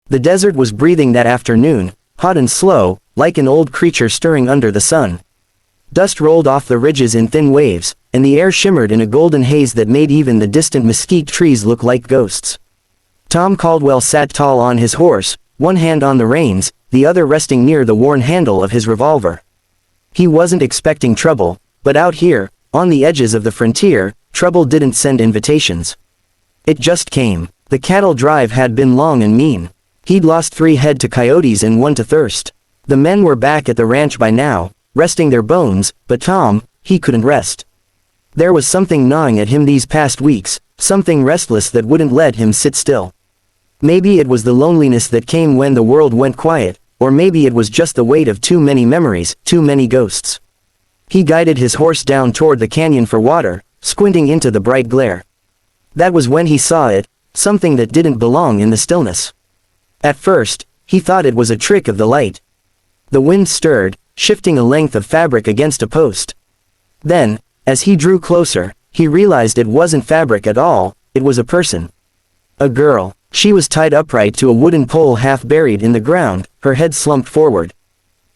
The desert was breathing that afternoon, hot and slow, like an old creature stirring under the sun. Dust rolled off the ridges in thin waves, and the air shimmered in a golden haze that made even the distant mesquite trees look like ghosts. Tom Caldwell sat tall on his horse, one hand on the reins, the other resting near the worn handle of his revolver. He wasn't expecting trouble, but out here, on the edges of the frontier, trouble didn't send invitations. It just came. The cattle drive had been long and mean. He'd lost 3 head to coyotes and 1 to thirst. The men were back at the ranch by now, resting their bones, but Tom, he couldn't rest. There was something gnawing at him these past weeks, something restless that wouldn't let him sit still. Maybe it was the loneliness that came when the world went quiet, or maybe it was just the weight of too many memories, too many ghosts. He guided his horse down toward the canyon for water, squinting into the bright glare. That was when he saw it, something that didn't belong in the stillness. At first, he thought it was a trick of the light. The wind stirred, shifting a length of fabric against a post. Then, as he drew closer, he realized it wasn't fabric at all, it was a person. A girl. She was tied upright to a wooden pole half buried in the ground, her head slumped forward.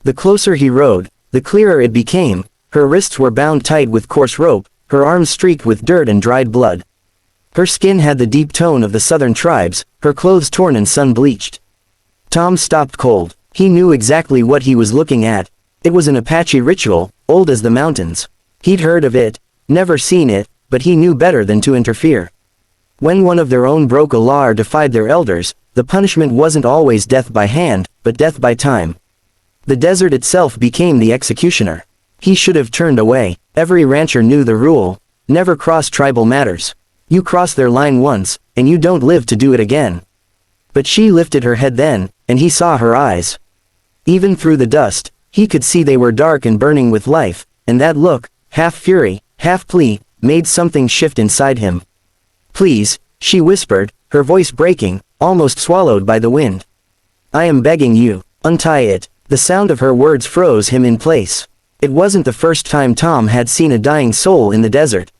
The closer he rode, the clearer it became. Her wrists were bound tight with coarse rope, her arms streaked with dirt and dried blood. Her skin had the deep tone of the southern tribes, her clothes torn and sun-bleached. Tom stopped cold. He knew exactly what he was looking at. It was an Apache ritual, old as the mountains. He'd heard of it, never seen it, but he knew better than to interfere. When one of their own broke a law or defied their elders, the punishment wasn't always death by hand, but death by time. The desert itself became the executioner. He should have turned away. Every rancher knew the rule: never cross tribal matters. You cross their line once, and you don't live to do it again. But she lifted her head then, and he saw her eyes. Even through the dust, he could see they were dark and burning with life, and that look, half fury, half plea, made something shift inside him. "Please," she whispered, her voice breaking, almost swallowed by the wind. "I am begging you, untie it." The sound of her words froze him in place. It wasn't the first time Tom had seen a dying soul in the desert.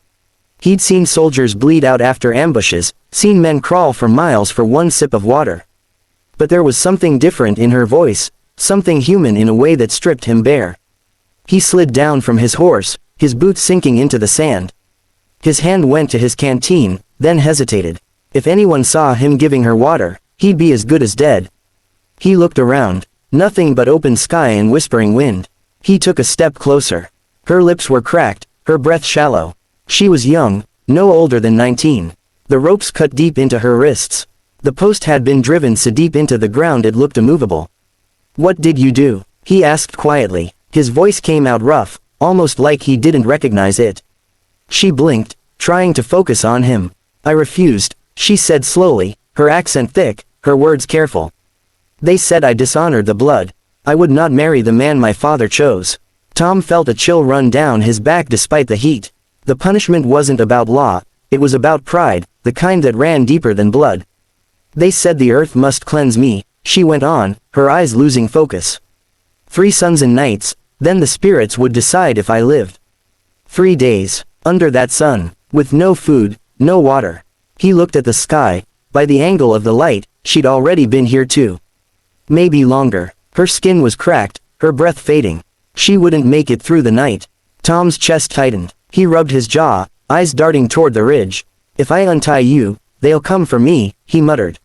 He'd seen soldiers bleed out after ambushes, seen men crawl for miles for one sip of water. But there was something different in her voice, something human in a way that stripped him bare. He slid down from his horse, his boots sinking into the sand. His hand went to his canteen, then hesitated. If anyone saw him giving her water, he'd be as good as dead. He looked around. Nothing but open sky and whispering wind. He took a step closer. Her lips were cracked, her breath shallow. She was young, no older than 19. The ropes cut deep into her wrists. The post had been driven so deep into the ground it looked immovable. "What did you do?" he asked quietly. His voice came out rough, almost like he didn't recognize it. She blinked, trying to focus on him. "I refused," she said slowly, her accent thick, her words careful. "They said I dishonored the blood. I would not marry the man my father chose." Tom felt a chill run down his back despite the heat. The punishment wasn't about law, it was about pride, the kind that ran deeper than blood. "They said the earth must cleanse me," she went on, her eyes losing focus. 3 suns and nights, then the spirits would decide if I lived. 3 days, under that sun, with no food, no water. He looked at the sky. By the angle of the light, she'd already been here too. Maybe longer. Her skin was cracked, her breath fading. She wouldn't make it through the night. Tom's chest tightened. He rubbed his jaw, eyes darting toward the ridge. "If I untie you, they'll come for me," he muttered.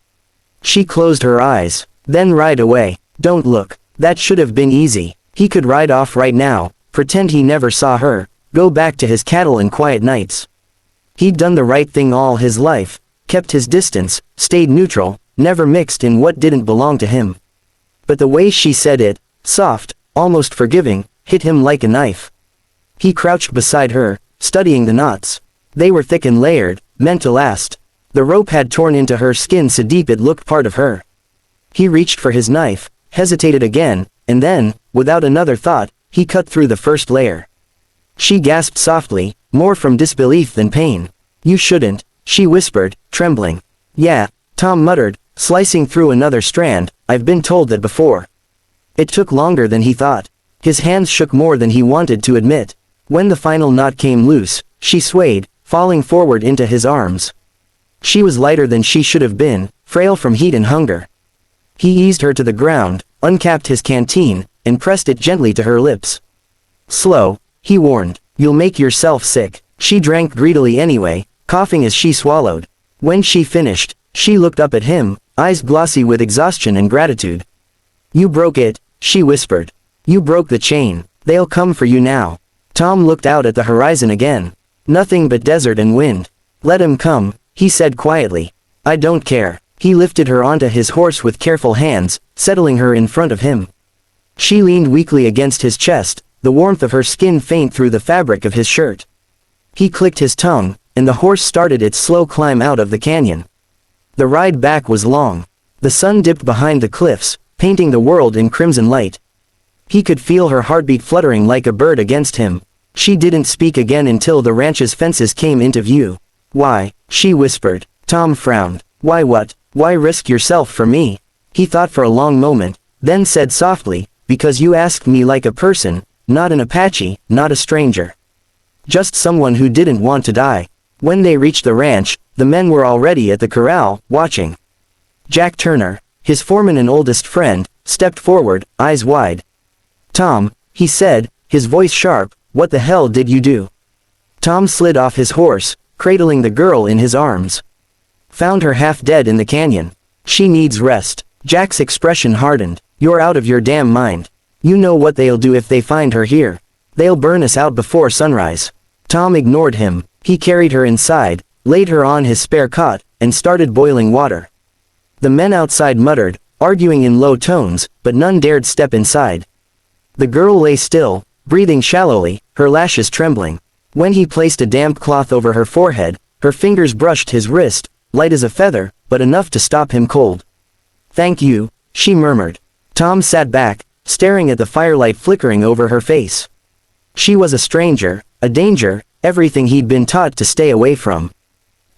She closed her eyes. "Then ride away. Don't look." That should have been easy. He could ride off right now, pretend he never saw her, go back to his cattle and quiet nights. He'd done the right thing all his life, kept his distance, stayed neutral, never mixed in what didn't belong to him. But the way she said it, soft, almost forgiving, hit him like a knife. He crouched beside her, studying the knots. They were thick and layered, meant to last. The rope had torn into her skin so deep it looked part of her. He reached for his knife, hesitated again, and then, without another thought, he cut through the first layer. She gasped softly, more from disbelief than pain. "You shouldn't," she whispered, trembling. "Yeah," Tom muttered, slicing through another strand. "I've been told that before." It took longer than he thought. His hands shook more than he wanted to admit. When the final knot came loose, she swayed, falling forward into his arms. She was lighter than she should have been, frail from heat and hunger. He eased her to the ground, uncapped his canteen, and pressed it gently to her lips. Slow, he warned. You'll make yourself sick. She drank greedily anyway, coughing as she swallowed. When she finished, she looked up at him, eyes glossy with exhaustion and gratitude. You broke it, she whispered. You broke the chain. They'll come for you now. Tom looked out at the horizon again. Nothing but desert and wind. Let him come, he said quietly. I don't care. He lifted her onto his horse with careful hands, settling her in front of him. She leaned weakly against his chest, the warmth of her skin faint through the fabric of his shirt. He clicked his tongue, and the horse started its slow climb out of the canyon. The ride back was long. The sun dipped behind the cliffs, painting the world in crimson light. He could feel her heartbeat fluttering like a bird against him. She didn't speak again until the ranch's fences came into view. Why? She whispered. Tom frowned. Why what? Why risk yourself for me? He thought for a long moment, then said softly, because you asked me like a person, not an Apache, not a stranger. Just someone who didn't want to die. When they reached the ranch, the men were already at the corral, watching. Jack Turner, his foreman and oldest friend, stepped forward, eyes wide. Tom, he said, his voice sharp, what the hell did you do? Tom slid off his horse, cradling the girl in his arms. Found her half dead in the canyon. She needs rest. Jack's expression hardened. You're out of your damn mind. You know what they'll do if they find her here. They'll burn us out before sunrise. Tom ignored him. He carried her inside, laid her on his spare cot, and started boiling water. The men outside muttered, arguing in low tones, but none dared step inside. The girl lay still, breathing shallowly, her lashes trembling. When he placed a damp cloth over her forehead, her fingers brushed his wrist, light as a feather, but enough to stop him cold. Thank you, she murmured. Tom sat back, staring at the firelight flickering over her face. She was a stranger, a danger, everything he'd been taught to stay away from.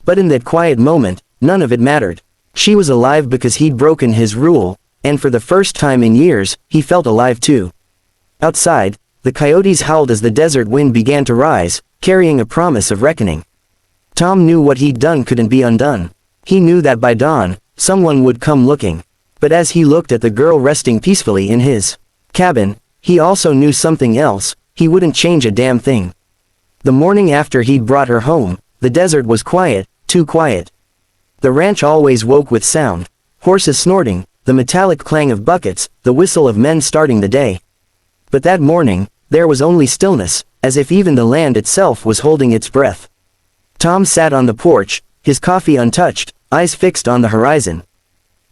But in that quiet moment, none of it mattered. She was alive because he'd broken his rule, and for the first time in years, he felt alive too. Outside, the coyotes howled as the desert wind began to rise, carrying a promise of reckoning. Tom knew what he'd done couldn't be undone. He knew that by dawn, someone would come looking. But as he looked at the girl resting peacefully in his cabin, he also knew something else. He wouldn't change a damn thing. The morning after he'd brought her home, the desert was quiet, too quiet. The ranch always woke with sound. Horses snorting, the metallic clang of buckets, the whistle of men starting the day. But that morning, there was only stillness, as if even the land itself was holding its breath. Tom sat on the porch, his coffee untouched, eyes fixed on the horizon.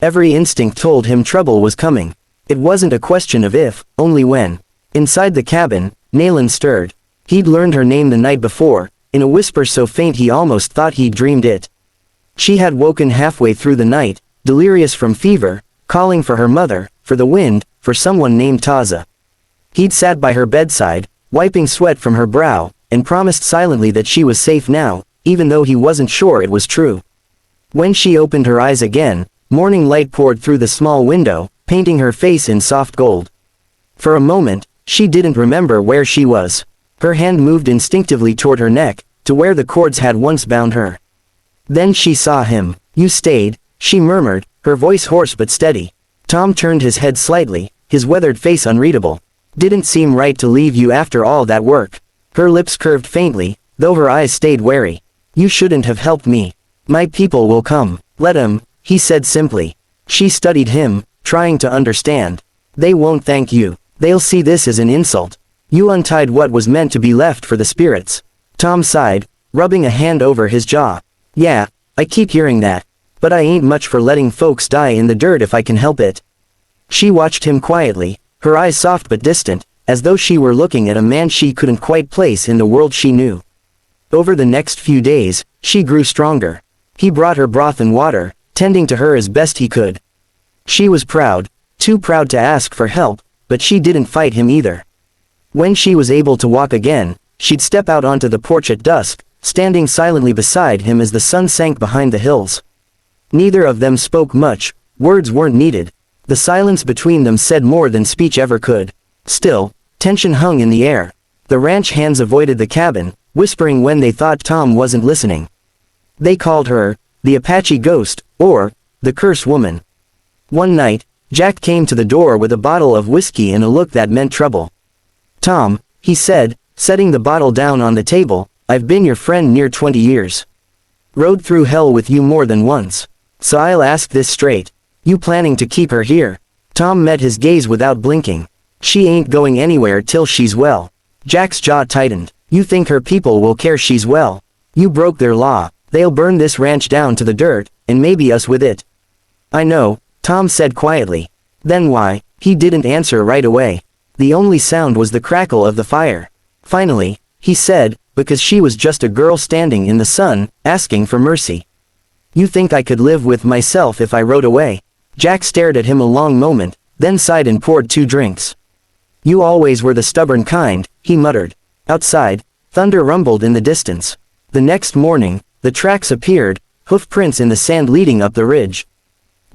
Every instinct told him trouble was coming. It wasn't a question of if, only when. Inside the cabin, Nayland stirred. He'd learned her name the night before, in a whisper so faint he almost thought he'd dreamed it. She had woken halfway through the night, delirious from fever, calling for her mother, for the wind, for someone named Taza. He'd sat by her bedside, wiping sweat from her brow, and promised silently that she was safe now, even though he wasn't sure it was true. When she opened her eyes again, morning light poured through the small window, painting her face in soft gold. For a moment, she didn't remember where she was. Her hand moved instinctively toward her neck, to where the cords had once bound her. Then she saw him. You stayed, she murmured, her voice hoarse but steady. Tom turned his head slightly, his weathered face unreadable. Didn't seem right to leave you after all that work. Her lips curved faintly, though her eyes stayed wary. You shouldn't have helped me. My people will come. Let 'em, he said simply. She studied him, trying to understand. They won't thank you. They'll see this as an insult. You untied what was meant to be left for the spirits. Tom sighed, rubbing a hand over his jaw. Yeah, I keep hearing that. But I ain't much for letting folks die in the dirt if I can help it. She watched him quietly, her eyes soft but distant, as though she were looking at a man she couldn't quite place in the world she knew. Over the next few days, she grew stronger. He brought her broth and water, tending to her as best he could. She was proud, too proud to ask for help, but she didn't fight him either. When she was able to walk again, she'd step out onto the porch at dusk, standing silently beside him as the sun sank behind the hills. Neither of them spoke much, words weren't needed. The silence between them said more than speech ever could. Still, tension hung in the air. The ranch hands avoided the cabin, whispering when they thought Tom wasn't listening. They called her, the Apache ghost, or, the curse woman. One night, Jack came to the door with a bottle of whiskey and a look that meant trouble. "Tom," he said, setting the bottle down on the table, "I've been your friend near 20 years. Rode through hell with you more than once. So I'll ask this straight. You planning to keep her here?" Tom met his gaze without blinking. "She ain't going anywhere till she's well." Jack's jaw tightened. "You think her people will care she's well? You broke their law. They'll burn this ranch down to the dirt, and maybe us with it." "I know," Tom said quietly. "Then why?" He didn't answer right away. The only sound was the crackle of the fire. Finally, he said, "Because she was just a girl standing in the sun, asking for mercy." "You think I could live with myself if I rode away?" Jack stared at him a long moment, then sighed and poured 2 drinks. "You always were the stubborn kind," he muttered. Outside, thunder rumbled in the distance. The next morning, the tracks appeared, hoof prints in the sand leading up the ridge.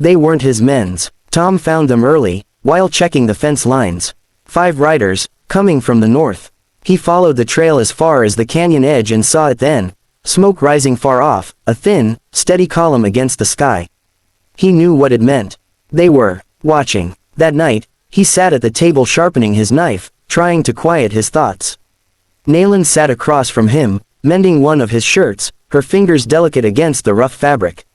They weren't his men's. Tom found them early, while checking the fence lines. 5 riders, coming from the north. He followed the trail as far as the canyon edge and saw it then. Smoke rising far off, a thin, steady column against the sky. He knew what it meant. They were watching. That night, he sat at the table sharpening his knife, trying to quiet his thoughts. Nayland sat across from him, mending one of his shirts, her fingers delicate against the rough fabric.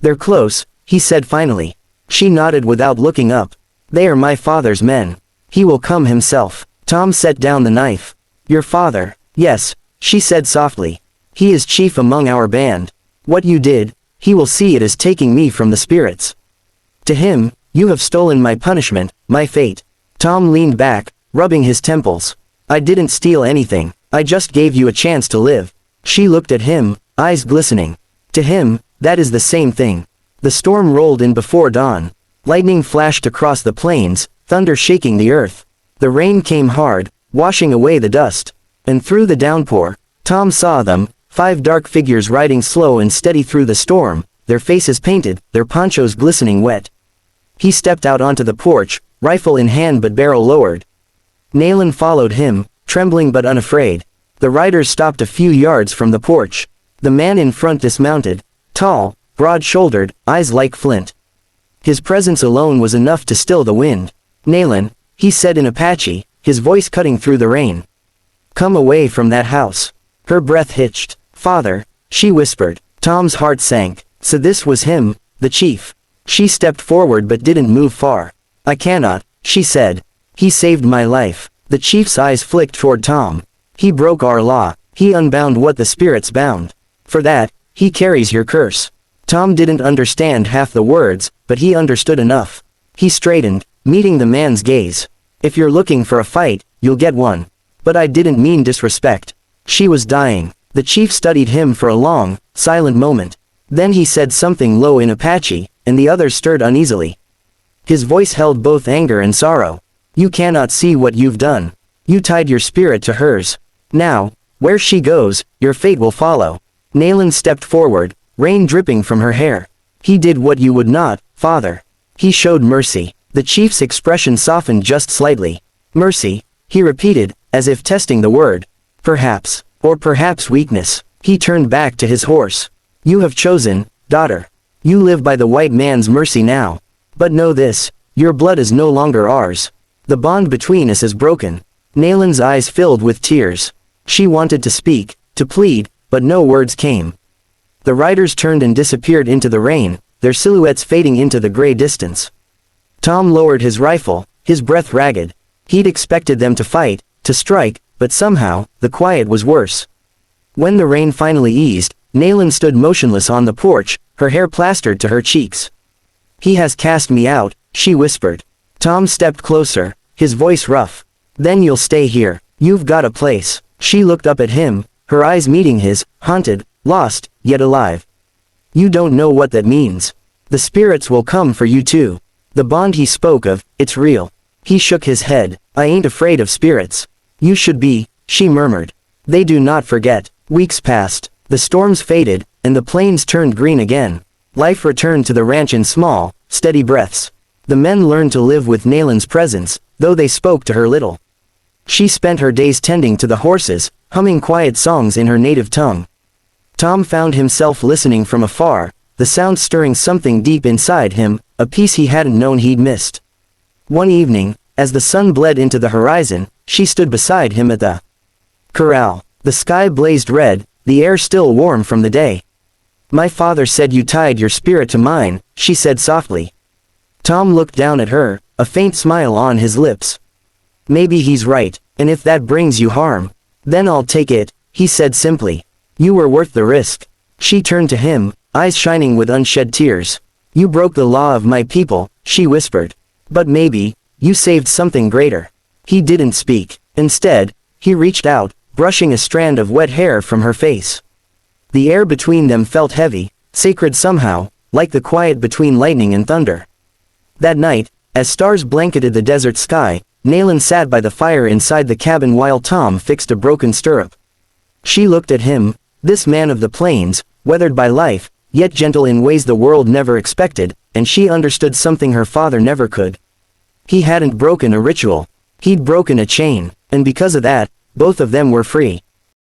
"They're close," he said finally. She nodded without looking up. "They are my father's men. He will come himself." Tom set down the knife. "Your father?" "Yes," she said softly. "He is chief among our band. What you did, he will see it as taking me from the spirits. To him, you have stolen my punishment, my fate." Tom leaned back, rubbing his temples. "I didn't steal anything, I just gave you a chance to live." She looked at him, eyes glistening. To him, that is the same thing. The storm rolled in before dawn. Lightning flashed across the plains, thunder shaking the earth. The rain came hard, washing away the dust. And through the downpour, Tom saw them, 5 dark figures riding slow and steady through the storm, their faces painted, their ponchos glistening wet. He stepped out onto the porch, rifle in hand but barrel lowered. Nayland followed him, trembling but unafraid. The riders stopped a few yards from the porch. The man in front dismounted, tall, broad-shouldered, eyes like flint. His presence alone was enough to still the wind. "Nayland," he said in Apache, his voice cutting through the rain. "Come away from that house." Her breath hitched. "Father," she whispered. Tom's heart sank. So this was him, the chief. She stepped forward but didn't move far. "I cannot," she said. "He saved my life." The chief's eyes flicked toward Tom. "He broke our law. He unbound what the spirits bound. For that, he carries your curse." Tom didn't understand half the words, but he understood enough. He straightened, meeting the man's gaze. "If you're looking for a fight, you'll get one. But I didn't mean disrespect." She was dying. The chief studied him for a long, silent moment. Then he said something low in Apache, and the others stirred uneasily. His voice held both anger and sorrow. "You cannot see what you've done. You tied your spirit to hers. Now, where she goes, your fate will follow." Nayland stepped forward, rain dripping from her hair. "He did what you would not, father. He showed mercy." The chief's expression softened just slightly. "Mercy," he repeated, as if testing the word. "Perhaps, or perhaps weakness." He turned back to his horse. "You have chosen, daughter. You live by the white man's mercy now. But know this, your blood is no longer ours. The bond between us is broken." Nayland's eyes filled with tears. She wanted to speak, to plead, but no words came. The riders turned and disappeared into the rain, their silhouettes fading into the gray distance. Tom lowered his rifle, his breath ragged. He'd expected them to fight, to strike, but somehow, the quiet was worse. When the rain finally eased, Nayland stood motionless on the porch, her hair plastered to her cheeks. "He has cast me out," she whispered. Tom stepped closer, his voice rough. "Then you'll stay here. You've got a place." She looked up at him, her eyes meeting his, haunted, lost, yet alive. "You don't know what that means. The spirits will come for you too. The bond he spoke of, it's real." He shook his head. "I ain't afraid of spirits." "You should be," she murmured. "They do not forget." Weeks passed. The storms faded, and the plains turned green again. Life returned to the ranch in small, steady breaths. The men learned to live with Nayland's presence, though they spoke to her little. She spent her days tending to the horses, humming quiet songs in her native tongue. Tom found himself listening from afar, the sound stirring something deep inside him, a piece he hadn't known he'd missed. One evening, as the sun bled into the horizon, she stood beside him at the corral. The sky blazed red, the air still warm from the day. "My father said you tied your spirit to mine," she said softly. Tom looked down at her, a faint smile on his lips. "Maybe he's right, and if that brings you harm, then I'll take it," he said simply. "You were worth the risk." She turned to him, eyes shining with unshed tears. "You broke the law of my people," she whispered. "But maybe, you saved something greater." He didn't speak. Instead, he reached out, brushing a strand of wet hair from her face. The air between them felt heavy, sacred somehow, like the quiet between lightning and thunder. That night, as stars blanketed the desert sky, Nayland sat by the fire inside the cabin while Tom fixed a broken stirrup. She looked at him, this man of the plains, weathered by life, yet gentle in ways the world never expected, and she understood something her father never could. He hadn't broken a ritual. He'd broken a chain, and because of that, both of them were free.